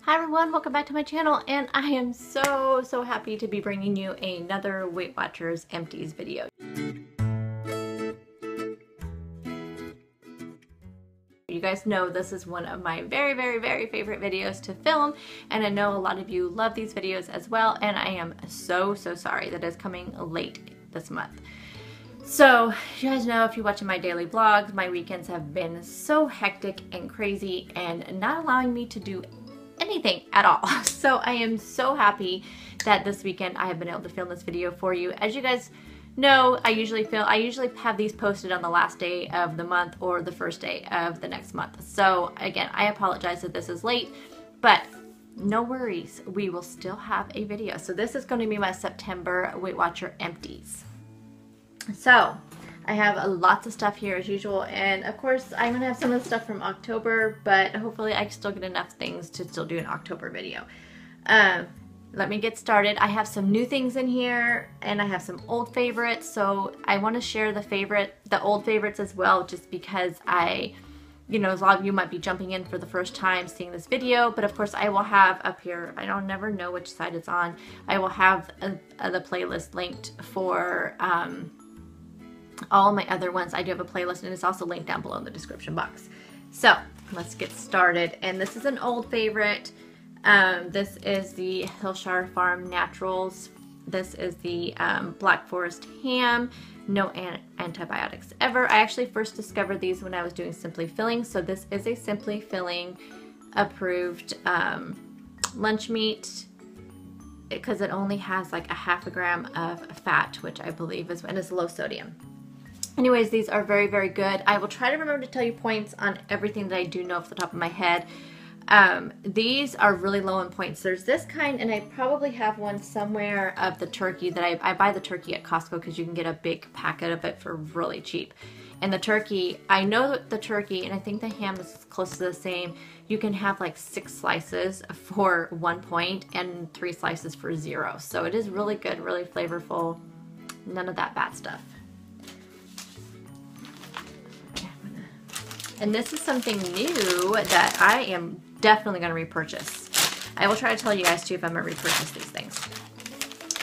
Hi everyone, welcome back to my channel, and I am so happy to be bringing you another Weight Watchers Empties video. You guys know this is one of my very favorite videos to film, and I know a lot of you love these videos as well, and I am so sorry that it's coming late this month. So, you guys know, if you're watching my daily vlogs, my weekends have been so hectic and crazy and not allowing me to do anything at all. So I am so happy that this weekend I have been able to film this video for you. As you guys know, I usually have these posted on the last day of the month or the first day of the next month. So again, I apologize that this is late, but no worries, we will still have a video. So this is going to be my September Weight Watcher Empties. So I have lots of stuff here as usual, and of course I'm gonna have some of the stuff from October, but hopefully I can still get enough things to still do an October video. Let me get started. I have some new things in here, and I have some old favorites, so I want to share the old favorites as well, just because a lot of you might be jumping in for the first time seeing this video, but of course I will have up here, I don't never know which side it's on, I will have the playlist linked for all my other ones. I do have a playlist, and it's also linked down below in the description box. So let's get started. And this is an old favorite. This is the Hillshire Farm Naturals. This is the Black Forest ham. No antibiotics ever. I actually first discovered these when I was doing Simply Filling. So this is a Simply Filling approved lunch meat, because it only has like a half a gram of fat, which I believe is, and it's low sodium. Anyways, these are very good. I will try to remember to tell you points on everything that I do know off the top of my head. These are really low in points. There's this kind, and I probably have one somewhere of the turkey that I buy the turkey at Costco because you can get a big packet of it for really cheap. And the turkey, I know that the turkey, and I think the ham is close to the same, you can have like 6 slices for 1 point and 3 slices for 0. So it is really good, really flavorful, none of that bad stuff. And this is something new that I am definitely going to repurchase. I will try to tell you guys too if I'm going to repurchase these things.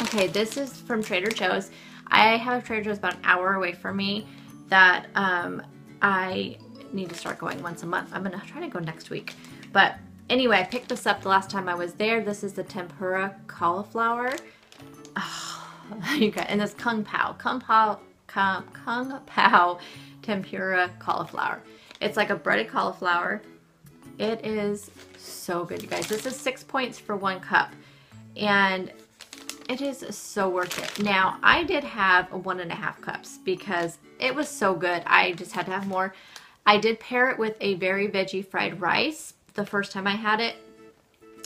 Okay, this is from Trader Joe's. I have a Trader Joe's about an hour away from me that I need to start going once a month. I'm going to try to go next week. But anyway, I picked this up the last time I was there. This is the tempura cauliflower. Oh, you guys, and this Kung Pao tempura cauliflower. It's like a breaded cauliflower. It is so good, you guys. This is 6 points for 1 cup, and it is so worth it. Now, I did have 1.5 cups because it was so good. I just had to have more. I did pair it with a very veggie fried rice the first time I had it.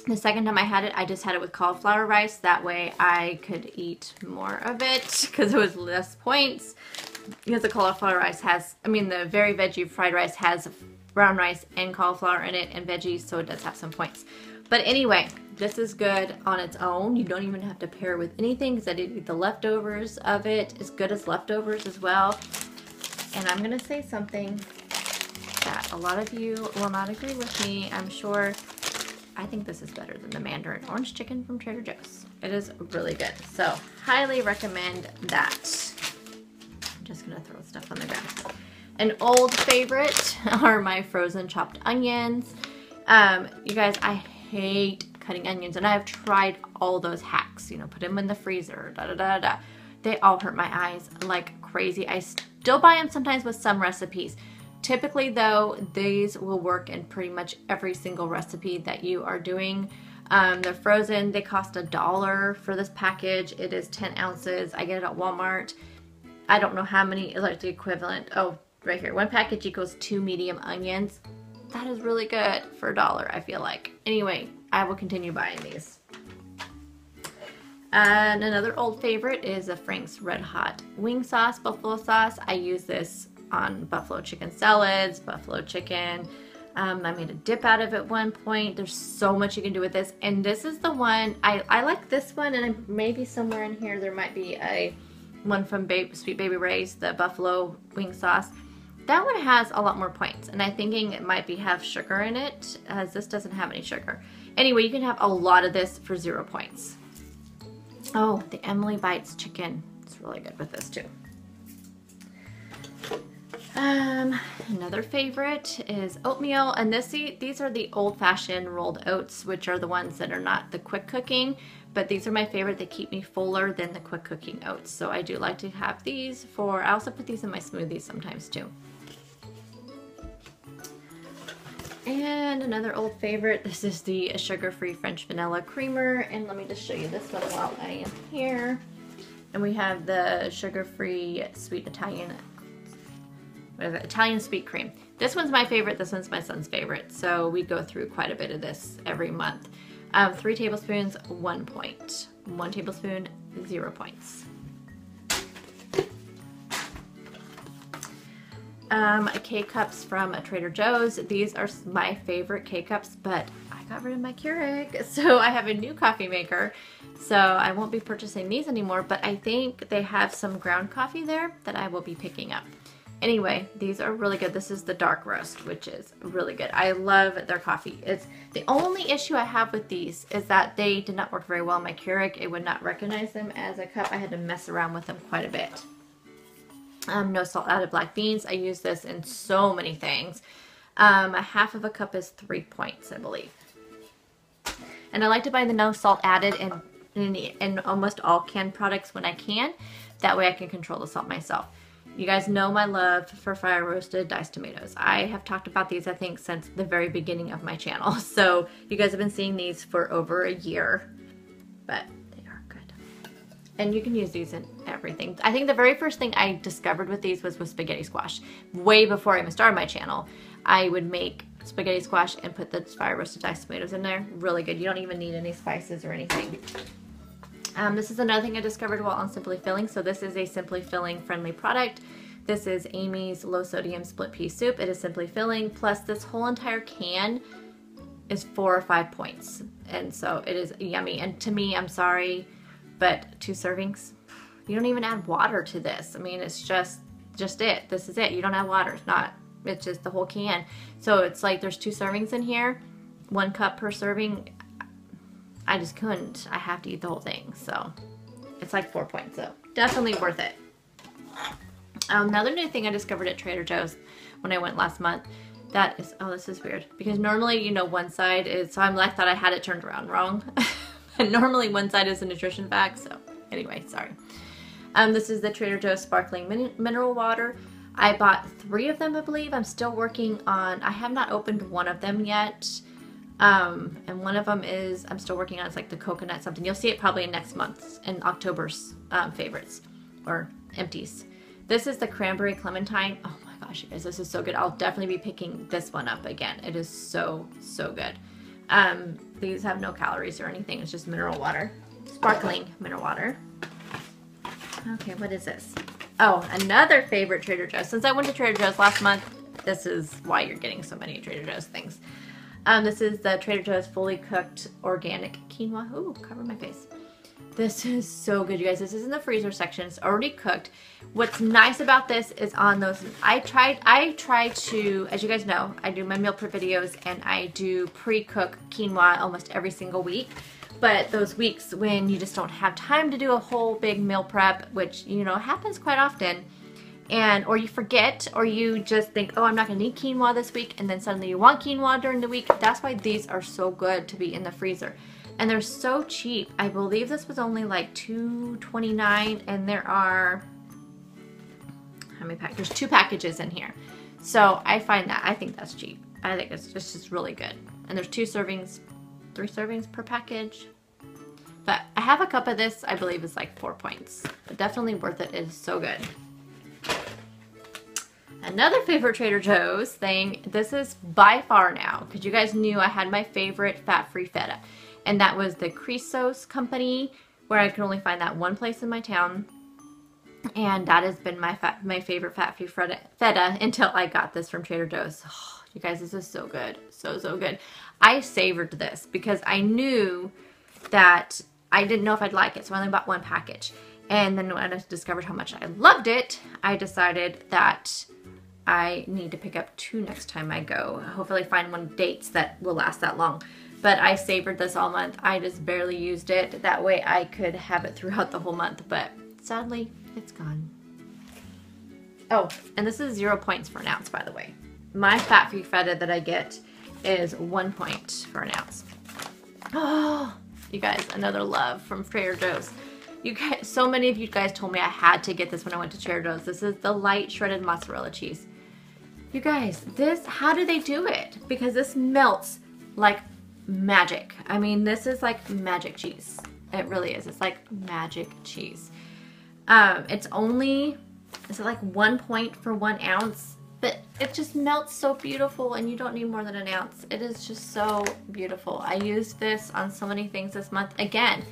The second time I had it, I just had it with cauliflower rice. That way I could eat more of it because it was less points. Because the cauliflower rice has, the very veggie fried rice has brown rice and cauliflower in it and veggies, so it does have some points. But anyway, this is good on its own. You don't even have to pair it with anything, because I did eat the leftovers of it. It's good as leftovers as well. And I'm going to say something that a lot of you will not agree with me, I'm sure. I think this is better than the Mandarin Orange Chicken from Trader Joe's. It is really good. So, highly recommend that. Just gonna throw stuff on the ground. An old favorite are my frozen chopped onions. You guys, I hate cutting onions, and I have tried all those hacks. Put them in the freezer, They all hurt my eyes like crazy. I still buy them sometimes with some recipes. Typically though, these will work in pretty much every single recipe that you are doing. They're frozen. They cost $1 for this package. It is 10 ounces. I get it at Walmart. I don't know how many is like the equivalent. Oh, right here. 1 package equals 2 medium onions. That is really good for $1, I feel like. Anyway, I will continue buying these. And another old favorite is a Frank's Red Hot Wing Sauce, buffalo sauce. I use this on buffalo chicken salads, buffalo chicken. I made a dip out of it at one point. There's so much you can do with this. And this is the one, I like this one, and maybe somewhere in here there might be a one from Sweet Baby Ray's, the buffalo wing sauce. That one has a lot more points, and I'm thinking it might have sugar in it, as this doesn't have any sugar. Anyway, you can have a lot of this for 0 points. Oh, the Emily Bites chicken. It's really good with this too. Another favorite is oatmeal, and these are the old-fashioned rolled oats, which are the ones that are not the quick cooking, but these are my favorite. They keep me fuller than the quick cooking oats, so I do like to have these I also put these in my smoothies sometimes too. And another old favorite, this is the sugar-free French vanilla creamer, and let me just show you this one while I am here. And we have the sugar-free sweet Italian sweet cream. This one's my favorite, this one's my son's favorite, so we go through quite a bit of this every month. 3 tablespoons, 1 point. 1 tablespoon, 0 points. K-cups from Trader Joe's. These are my favorite K-cups, but I got rid of my Keurig, so I have a new coffee maker, so I won't be purchasing these anymore, but I think they have some ground coffee there that I will be picking up. Anyway, these are really good. This is the dark roast, which is really good. I love their coffee. It's the only issue I have with these is that they did not work very well in my Keurig. It would not recognize them as a cup. I had to mess around with them quite a bit. No salt added black beans. I use this in so many things. A half of a cup is 3 points, I believe. And I like to buy the no salt added in almost all canned products when I can. That way I can control the salt myself. You guys know my love for fire roasted diced tomatoes. I have talked about these, I think, since the very beginning of my channel. So you guys have been seeing these for over a year, but they are good. And you can use these in everything. I think the very first thing I discovered with these was with spaghetti squash. Way before I even started my channel, I would make spaghetti squash and put the fire roasted diced tomatoes in there. Really good. You don't even need any spices or anything. This is another thing I discovered while on Simply Filling. So this is a Simply Filling friendly product. This is Amy's low sodium split pea soup. It is Simply Filling, plus this whole entire can is 4 or 5 points. And so it is yummy. And to me, I'm sorry, but 2 servings, you don't even add water to this. I mean, it's just it. This is it. You don't add water. It's just the whole can. So it's like there's 2 servings in here, 1 cup per serving. I just couldn't. I have to eat the whole thing. So it's like 4 points. So definitely worth it. Another new thing I discovered at Trader Joe's when I went last month, that is, oh, this is weird. Because normally, you know, one side is, so I thought I had it turned around wrong. And normally one side is a nutrition fact. So anyway, sorry. This is the Trader Joe's sparkling mineral water. I bought 3 of them, I believe. I'm still working on, I have not opened one of them yet. And one of them is, I'm still working on, it's like the coconut something. You'll see it probably in next month's, in October's favorites or empties. This is the cranberry clementine. Oh my gosh, you guys, this is so good. I'll definitely be picking this one up again. It is so, so good. These have no calories or anything. It's just mineral water, sparkling mineral water. Okay, what is this? Oh, another favorite Trader Joe's. Since I went to Trader Joe's last month, this is why you're getting so many Trader Joe's things. This is the Trader Joe's fully cooked organic quinoa. Ooh, cover my face. This is so good, you guys. This is in the freezer section. It's already cooked. What's nice about this is on those, I try to, as you guys know, I do my meal prep videos and I do pre-cook quinoa almost every single week. But those weeks when you just don't have time to do a whole big meal prep, which, you know, happens quite often, or you forget, or you just think, oh, I'm not gonna need quinoa this week, and then suddenly you want quinoa during the week. That's why these are so good to be in the freezer. And they're so cheap. I believe this was only like $2.29, and there are, how many packages? There's 2 packages in here. So I think that's cheap. I think it's just really good. And there's 2 servings, 3 servings per package. But I have a cup of this, I believe is like 4 points. But definitely worth it. It is so good. Another favorite Trader Joe's thing, this is by far now, because you guys knew I had my favorite fat-free feta. And that was the Creasos company, where I could only find that one place in my town. And that has been my favorite fat-free feta until I got this from Trader Joe's. Oh, you guys, this is so good. So, so good. I savored this because I knew that I didn't know if I'd like it, so I only bought 1 package. And then when I discovered how much I loved it, I decided that I need to pick up 2 next time I go. Hopefully find one dates that will last that long. but I savored this all month. I just barely used it. That way I could have it throughout the whole month, but sadly, it's gone. Oh, and this is 0 points for an ounce, by the way. My fat-free feta that I get is 1 point for an ounce. Oh, you guys, another love from Trader Joe's. You guys, so many of you guys told me I had to get this when I went to Trader Joe's. This is the light shredded mozzarella cheese. You guys, this, how do they do it? Because this melts like magic. I mean, this is like magic cheese. It really is. It's like magic cheese. It's only, is it like 1 point for 1 ounce? But it just melts so beautiful, and you don't need more than an ounce. It is just so beautiful. I used this on so many things this month. Again,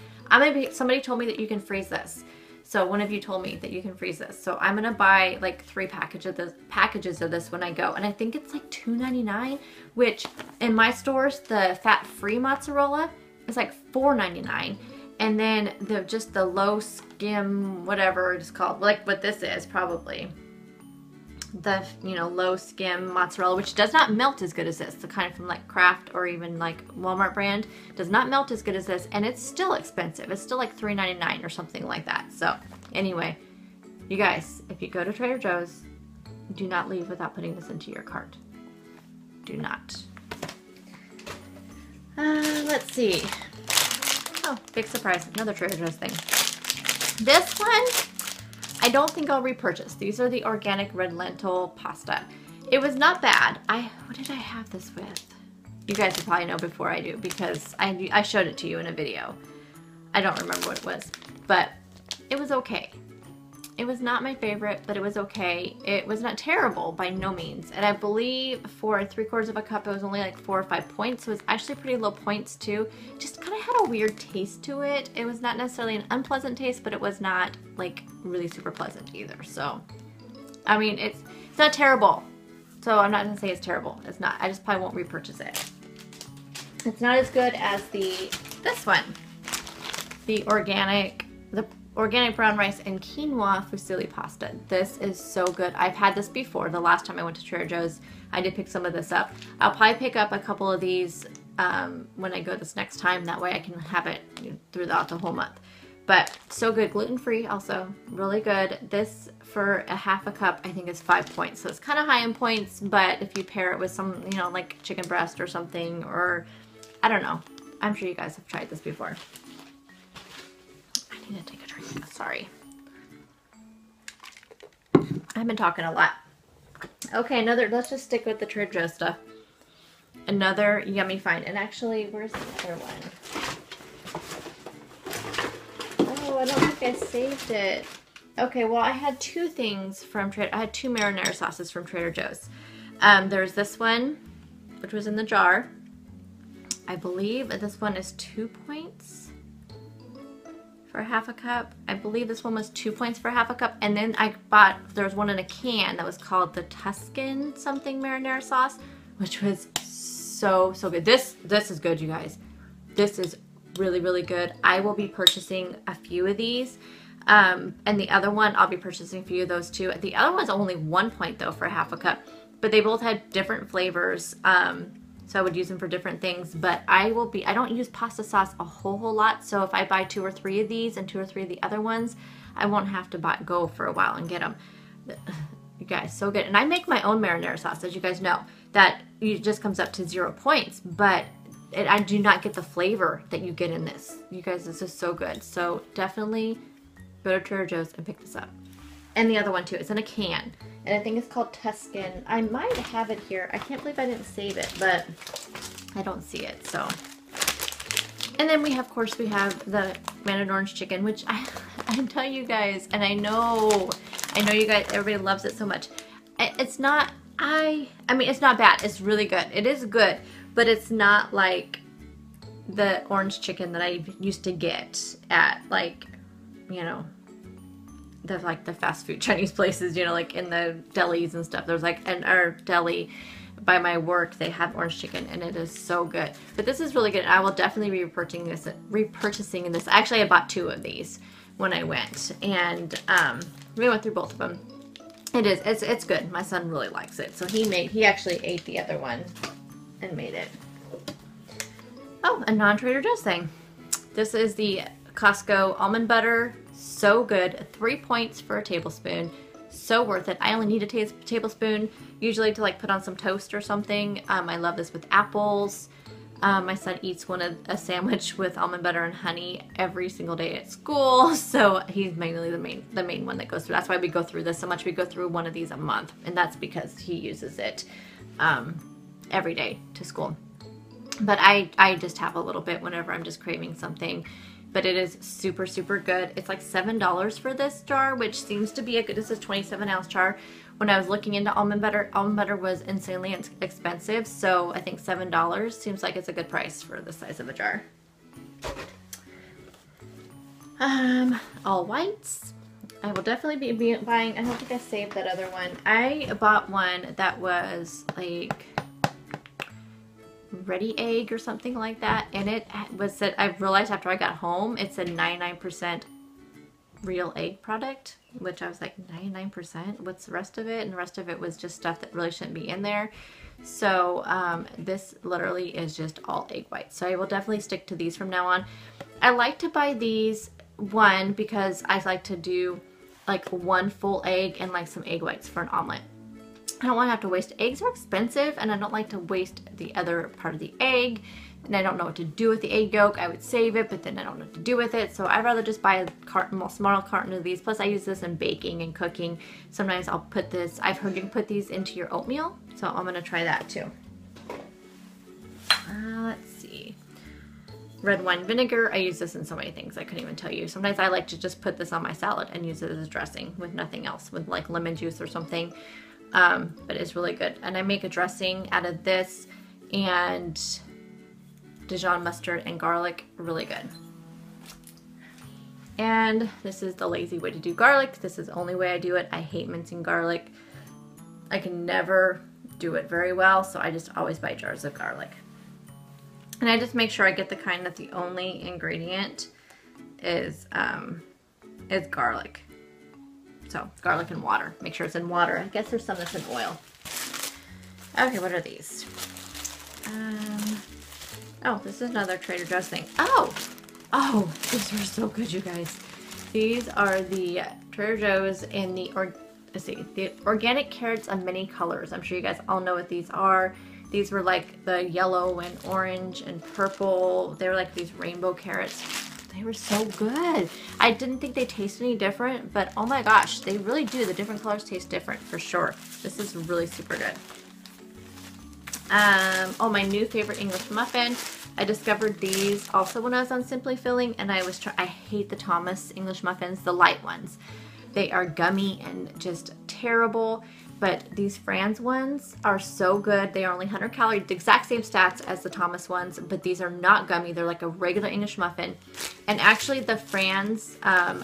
somebody told me that you can freeze this. So one of you told me that you can freeze this. So I'm gonna buy like 3 packages of this when I go, and I think it's like $2.99, which in my stores the fat-free mozzarella is like $4.99, and then just the low skim, whatever it's called, like what this is probably. The, you know, low skim mozzarella, which does not melt as good as this, the kind from like Kraft or even like Walmart brand, does not melt as good as this, and it's still expensive. It's still like $3.99 or something like that. So anyway, you guys, if you go to Trader Joe's, do not leave without putting this into your cart. Do not. Let's see. Oh, big surprise, another Trader Joe's thing. This one, I don't think I'll repurchase. These are the organic red lentil pasta. It was not bad. What did I have this with? You guys will probably know before I do, because I showed it to you in a video. I don't remember what it was, but it was okay. It was not my favorite, but it was okay. It was not terrible by no means. And I believe for 3/4 of a cup, it was only like 4 or 5 points. So it was actually pretty low points too. Just kind of had a weird taste to it. It was not necessarily an unpleasant taste, but it was not like really super pleasant either. So, I mean, it's not terrible. So I'm not gonna say it's terrible. It's not. I just probably won't repurchase it. It's not as good as this one, the organic brown rice and quinoa fusilli pasta. This is so good. I've had this before. The last time I went to Trader Joe's, I did pick some of this up. I'll probably pick up a couple of these when I go this next time. That way I can have it throughout the whole month. But so good. Gluten-free also. Really good. This for a half a cup I think is 5 points. So it's kind of high in points, but if you pair it with some, you know, like chicken breast or something, or I don't know. I'm sure you guys have tried this before. I need to take a drink. Sorry. I've been talking a lot. Okay, let's just stick with the Trader Joe's stuff. Another yummy find. And actually, where's the other one? Oh, I don't think I saved it. Okay, well, I had 2 things from I had 2 marinara sauces from Trader Joe's. There's this one, which was in the jar. I believe this one is 2 points. For half a cup. I believe this one was 2 points for half a cup. And then there was one in a can that was called the Tuscan something marinara sauce, which was so good. This is good, you guys. This is really, really good. I will be purchasing a few of these. And the other one, I'll be purchasing a few of those too. The other one's only 1 point though for half a cup, but they both had different flavors. So I would use them for different things, but I don't use pasta sauce a whole lot. So if I buy 2 or 3 of these and 2 or 3 of the other ones, I won't have to go for a while and get them. You guys, so good. And I make my own marinara sauce, as you guys know, that it just comes up to 0 points, but I do not get the flavor that you get in this. You guys, this is so good. So definitely go to Trader Joe's and pick this up. And the other one too, it's in a can. And I think it's called Tuscan. I might have it here. I can't believe I didn't save it, but I don't see it, so. And then of course, we have the mandarin orange chicken, which I'm telling you guys, and I know you guys, everybody loves it so much. It's not, I mean, it's not bad. It's really good. It is good, but it's not like the orange chicken that I used to get at, like, you know, the fast food Chinese places, you know, like in the delis and stuff. There's like our deli by my work, they have orange chicken, and it is so good. But this is really good. I will definitely be repurchasing this. Actually, I bought 2 of these when I went, and we went through both of them. It's good. My son really likes it, so he actually ate the other one and made it. Oh, a non-Trader Joe's thing. This is the Costco almond butter. So good. 3 points for a tablespoon. So worth it. I only need a tablespoon usually to like put on some toast or something. I love this with apples. My son eats a sandwich with almond butter and honey every single day at school, so he's mainly the main one that goes through. That's why we go through this so much. We go through one of these a month, and that's because he uses it every day to school. But I just have a little bit whenever I'm just craving something. But it is super, super good. It's like $7 for this jar, which seems to be a good, this is 27-ounce jar. When I was looking into almond butter was insanely expensive. So I think $7 seems like it's a good price for the size of a jar. All whites. I will definitely be buying, I don't think I saved that other one. I bought one that was like Ready Egg or something like that, and it was that I realized after I got home it's a 99% real egg product, which I was like, 99%, what's the rest of it? And the rest of it was just stuff that really shouldn't be in there. So this literally is just all egg whites, so I will definitely stick to these from now on. I like to buy these, one, because I like to do like one full egg and like some egg whites for an omelet. I don't want to have to waste. Eggs are expensive, and I don't like to waste the other part of the egg, and I don't know what to do with the egg yolk. I would save it, but then I don't know what to do with it, so I'd rather just buy a carton, small carton of these. Plus I use this in baking and cooking. Sometimes I'll put this, I've heard you can put these into your oatmeal, so I'm going to try that too. Let's see. Red wine vinegar, I use this in so many things I couldn't even tell you. Sometimes I like to just put this on my salad and use it as a dressing with nothing else, with like lemon juice or something. But it's really good. And I make a dressing out of this and Dijon mustard and garlic. Really good. And this is the lazy way to do garlic. This is the only way I do it. I hate mincing garlic. I can never do it very well, so I just always buy jars of garlic. And I just make sure I get the kind that the only ingredient is garlic. So garlic and water. Make sure it's in water. I guess there's some that's in oil. Okay, what are these? Oh, this is another Trader Joe's thing. Oh, these are so good, you guys. These are the Trader Joe's in the organic carrots of many colors. I'm sure you guys all know what these are. These were like the yellow and orange and purple. They were like these rainbow carrots. They were so good. I didn't think they tasted any different, but oh my gosh, they really do. The different colors taste different for sure. This is really super good. Oh, my new favorite English muffin. I discovered these also when I was on Simply Filling, and I hate the Thomas English muffins, the light ones. They are gummy and just terrible. But these Franz ones are so good. They are only 100 calories, the exact same stats as the Thomas ones, but these are not gummy. They're like a regular English muffin. And actually the Franz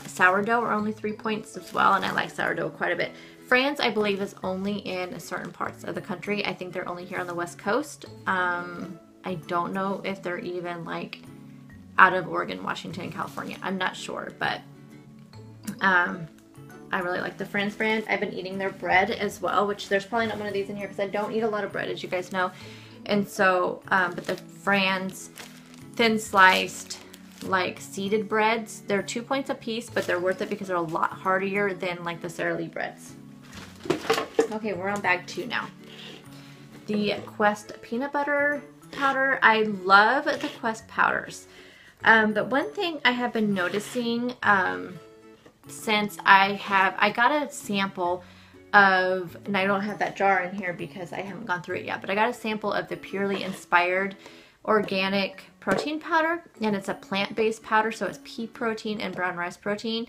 sourdough are only 3 points as well, and I like sourdough quite a bit. Franz, I believe, is only in certain parts of the country. I think they're only here on the West Coast. I don't know if they're even like out of Oregon, Washington, and California. I'm not sure, but I really like the Franz brand. I've been eating their bread as well, which there's probably not one of these in here because I don't eat a lot of bread, as you guys know. And so, but the Franz thin sliced, like seeded breads, they're 2 points a piece, but they're worth it because they're a lot hardier than like the Sara Lee breads. Okay, we're on bag 2 now. The Quest peanut butter powder. I love the Quest powders. But one thing I have been noticing, since I got a sample of, and I don't have that jar in here because I haven't gone through it yet, but I got a sample of the Purely Inspired organic protein powder, and it's a plant-based powder, so it's pea protein and brown rice protein,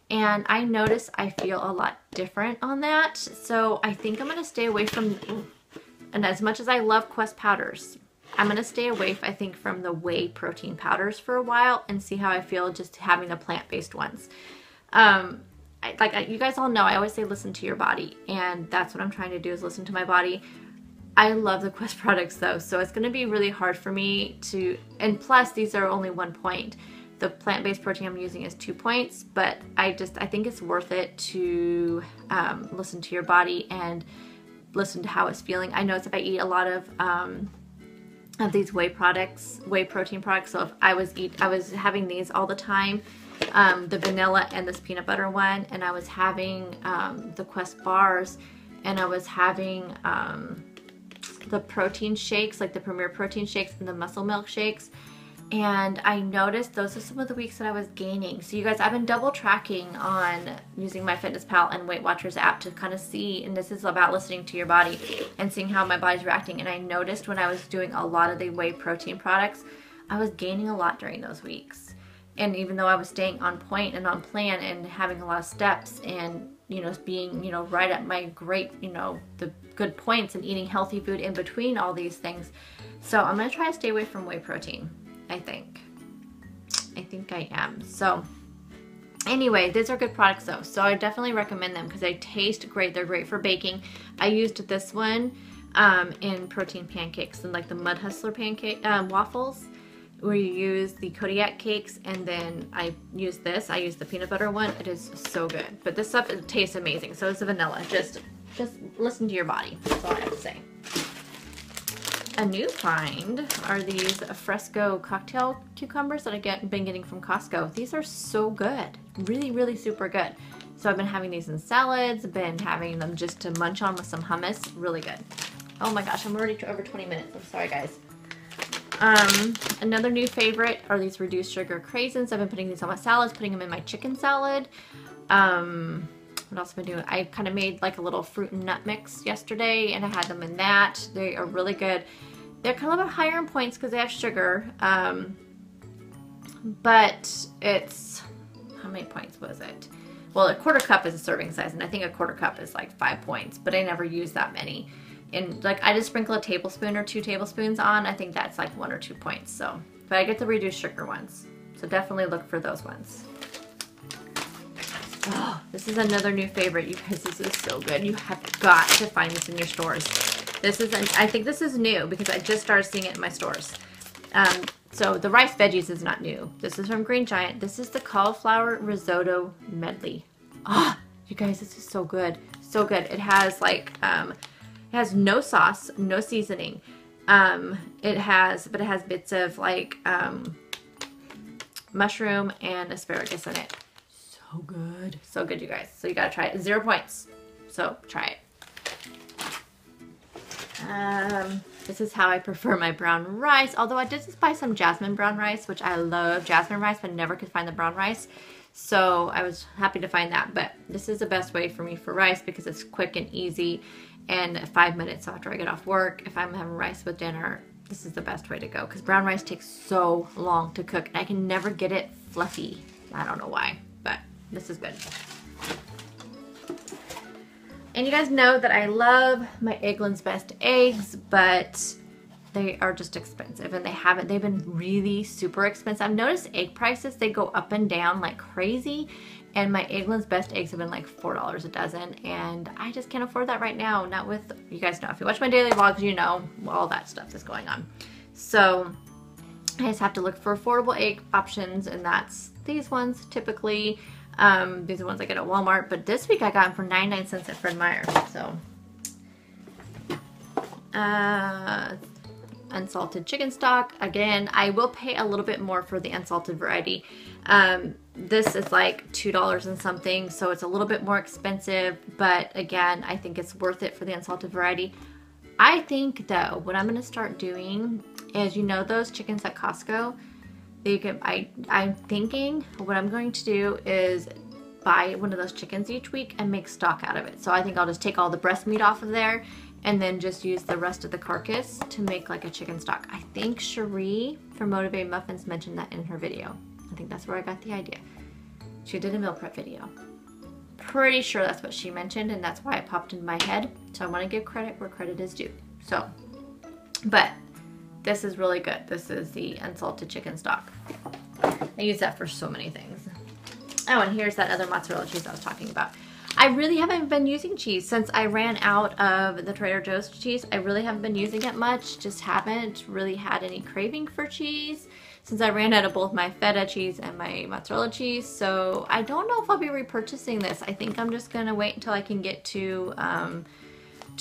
and I notice I feel a lot different on that, so I think I'm going to stay away from, and as much as I love Quest powders, I'm going to stay away, I think, from the whey protein powders for a while and see how I feel just having the plant-based ones. You guys all know, I always say listen to your body, and that's what I'm trying to do, is listen to my body. I love the Quest products though, so it's going to be really hard for me to, and plus these are only 1 point. The plant-based protein I'm using is 2 points, but I think it's worth it to listen to your body and listen to how it's feeling. I know if I eat a lot of of these whey products, whey protein products. So if I was having these all the time, the vanilla and this peanut butter one, and I was having the Quest bars, and I was having the protein shakes, like the Premier protein shakes and the muscle milk shakes. And I noticed those are some of the weeks that I was gaining. So you guys, I've been double tracking on using my MyFitnessPal and Weight Watchers app to kind of see, and this is about listening to your body and seeing how my body's reacting. And I noticed when I was doing a lot of the whey protein products, I was gaining a lot during those weeks. And even though I was staying on point and on plan and having a lot of steps and, you know, being, you know, right at my great, you know, the good points and eating healthy food in between all these things. So I'm going to try to stay away from whey protein. I think I am. So anyway, these are good products though. So I definitely recommend them because they taste great. They're great for baking. I used this one in protein pancakes and like the Mud Hustler pancake waffles, where you use the Kodiak cakes, and then I use this. I use the peanut butter one. It is so good. But this stuff, it tastes amazing. So is the vanilla. Just listen to your body. That's all I have to say. A new find are these Fresco cocktail cucumbers that I've been getting from Costco. These are so good. Really, really super good. So I've been having these in salads, been having them just to munch on with some hummus. Really good. Oh my gosh, I'm already over 20 minutes. I'm sorry, guys. Another new favorite are these reduced sugar craisins. I've been putting these on my salads, putting them in my chicken salad. What else have I been doing? I kind of made like a little fruit and nut mix yesterday, and I had them in that. They are really good. They're kind of a little bit higher in points because they have sugar, but it's, how many points was it? Well, a quarter cup is a serving size, and I think a quarter cup is like 5 points, but I never use that many. And like I just sprinkle a tablespoon or 2 tablespoons on. I think that's like 1 or 2 points. So, but I get the reduced sugar ones. So definitely look for those ones. Oh, this is another new favorite. You guys, this is so good. You have got to find this in your stores. This is, I think this is new because I just started seeing it in my stores. So the rice veggies is not new. This is from Green Giant. This is the cauliflower risotto medley. Ah, you guys, this is so good. So good. It has like, it has no sauce, no seasoning. It has bits of like mushroom and asparagus in it. So good. So good, you guys. So you gotta try it. 0 points. So try it. This is how I prefer my brown rice. Although I did just buy some jasmine brown rice, which I love jasmine rice, but never could find the brown rice. So I was happy to find that. But this is the best way for me for rice because it's quick and easy. And 5 minutes after I get off work, if I'm having rice with dinner, this is the best way to go. Because brown rice takes so long to cook. And I can never get it fluffy. I don't know why, but this is good. And you guys know that I love my Eggland's Best eggs, but they are just expensive, and they've been really super expensive. I've noticed egg prices, they go up and down like crazy, and my Eggland's Best eggs have been like $4 a dozen, and I just can't afford that right now. Not with, you guys know, if you watch my daily vlogs, you know all that stuff is going on. So I just have to look for affordable egg options, and that's these ones typically. These are ones I get at Walmart, but this week I got them for 99 cents at Fred Meyer. So, unsalted chicken stock. Again, I will pay a little bit more for the unsalted variety. This is like $2 and something, so it's a little bit more expensive, but again, I think it's worth it for the unsalted variety. I think though, what I'm going to start doing is, you know, those chickens at Costco, I'm thinking what I'm going to do is buy one of those chickens each week and make stock out of it. So I think I'll just take all the breast meat off of there and then just use the rest of the carcass to make like a chicken stock. I think Cherie from Motivated Muffins mentioned that in her video. I think that's where I got the idea. She did a meal prep video. Pretty sure that's what she mentioned, and that's why it popped into my head. So I want to give credit where credit is due. So, but this is really good. This is the unsalted chicken stock. I use that for so many things. Oh, and here's that other mozzarella cheese I was talking about. I really haven't been using cheese since I ran out of the Trader Joe's cheese. I really haven't been using it much. Just haven't really had any craving for cheese since I ran out of both my feta cheese and my mozzarella cheese. So I don't know if I'll be repurchasing this. I think I'm just gonna wait until I can get to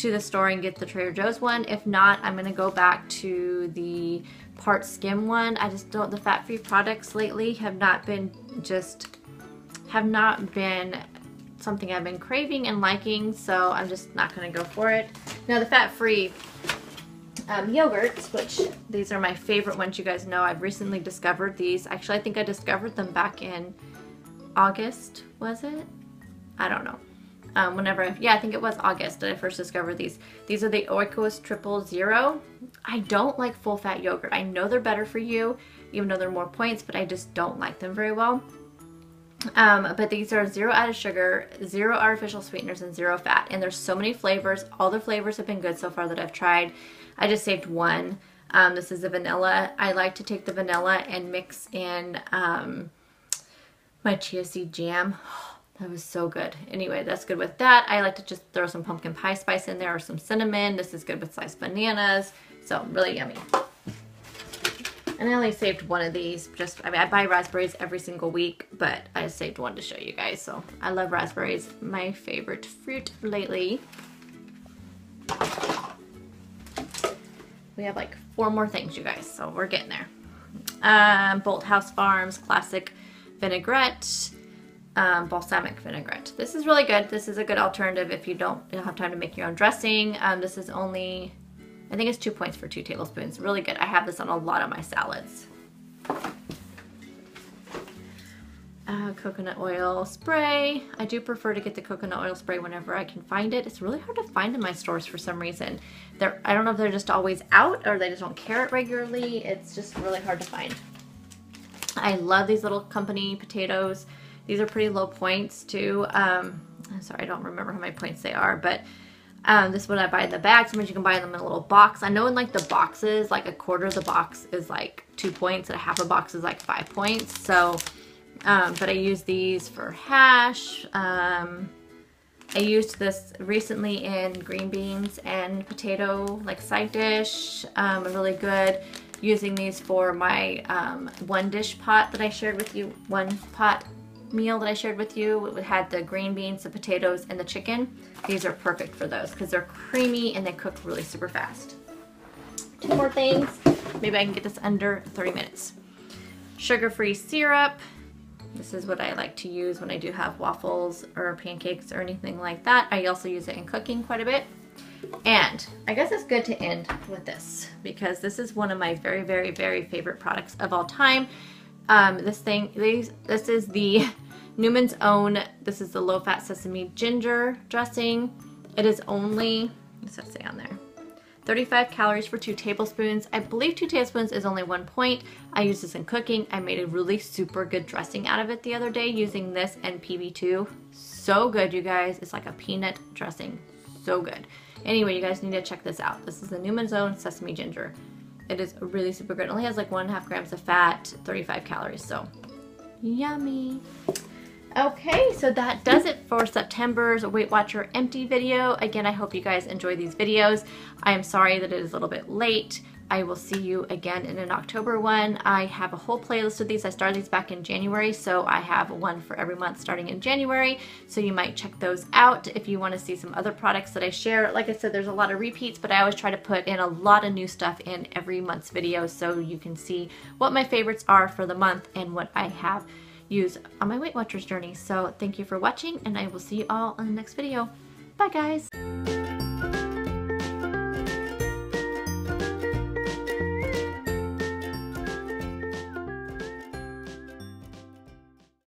to the store and get the Trader Joe's one. If not, I'm gonna go back to the part skim one. I just don't, the fat-free products lately have not been something I've been craving and liking, so I'm just not gonna go for it. Now the fat-free yogurts, which these are my favorite ones, you guys know. I've recently discovered these. Actually, I think I discovered them back in August, was it? I don't know. Yeah, I think it was August that I first discovered these. These are the Oikos 000. I don't like full fat yogurt. I know they're better for you, even though they're more points, but I just don't like them very well. But these are 0 added sugar, 0 artificial sweeteners, and 0 fat. And there's so many flavors. All the flavors have been good so far that I've tried. I just saved one. This is the vanilla. I like to take the vanilla and mix in my chia seed jam. That was so good. Anyway, that's good with that. I like to just throw some pumpkin pie spice in there or some cinnamon. This is good with sliced bananas. So really yummy. And I only saved one of these. I mean, I buy raspberries every single week, but I just saved one to show you guys. So I love raspberries. My favorite fruit lately. We have like 4 more things, you guys. So we're getting there. Bolthouse Farms Classic Vinaigrette. Balsamic vinaigrette. This is really good. This is a good alternative if you don't have time to make your own dressing. This is only, I think it's 2 points for 2 tablespoons. Really good. I have this on a lot of my salads. Coconut oil spray. I do prefer to get the coconut oil spray whenever I can find it. It's really hard to find in my stores for some reason. I don't know if they're just always out or they just don't carry it regularly. It's just really hard to find. I love these little company potatoes. These are pretty low points too. I'm sorry, I don't remember how many points they are, but this one I buy in the bag. Sometimes you can buy them in a little box. I know in like the boxes, like a quarter of the box is like 2 points and a half a box is like 5 points. So, but I use these for hash. I used this recently in green beans and potato like side dish. Really good. Using these for my one dish pot that I shared with you, one pot meal that I shared with you. It had the green beans, the potatoes, and the chicken. These are perfect for those because they're creamy and they cook really super fast. 2 more things. Maybe I can get this under 30 minutes. Sugar-free syrup. This is what I like to use when I do have waffles or pancakes or anything like that. I also use it in cooking quite a bit. And I guess it's good to end with this because this is one of my very, very, very favorite products of all time. This is the Newman's Own. This is the low-fat sesame ginger dressing. It is only, what's that say on there? 35 calories for 2 tablespoons. I believe 2 tablespoons is only 1 point. I use this in cooking. I made a really super good dressing out of it the other day using this and PB2. So good, you guys. It's like a peanut dressing. So good. Anyway, you guys need to check this out. This is the Newman's Own Sesame Ginger. It is really super good. It only has like 1.5 grams of fat, 35 calories, so yummy. Okay, so that does it for September's Weight Watcher empty video. Again, I hope you guys enjoy these videos. I am sorry that it is a little bit late. I will see you again in an October one. I have a whole playlist of these. I started these back in January, so I have one for every month starting in January. So you might check those out if you want to see some other products that I share. Like I said, there's a lot of repeats, but I always try to put in a lot of new stuff in every month's video so you can see what my favorites are for the month and what I have used on my Weight Watchers journey. So thank you for watching, and I will see you all in the next video. Bye, guys.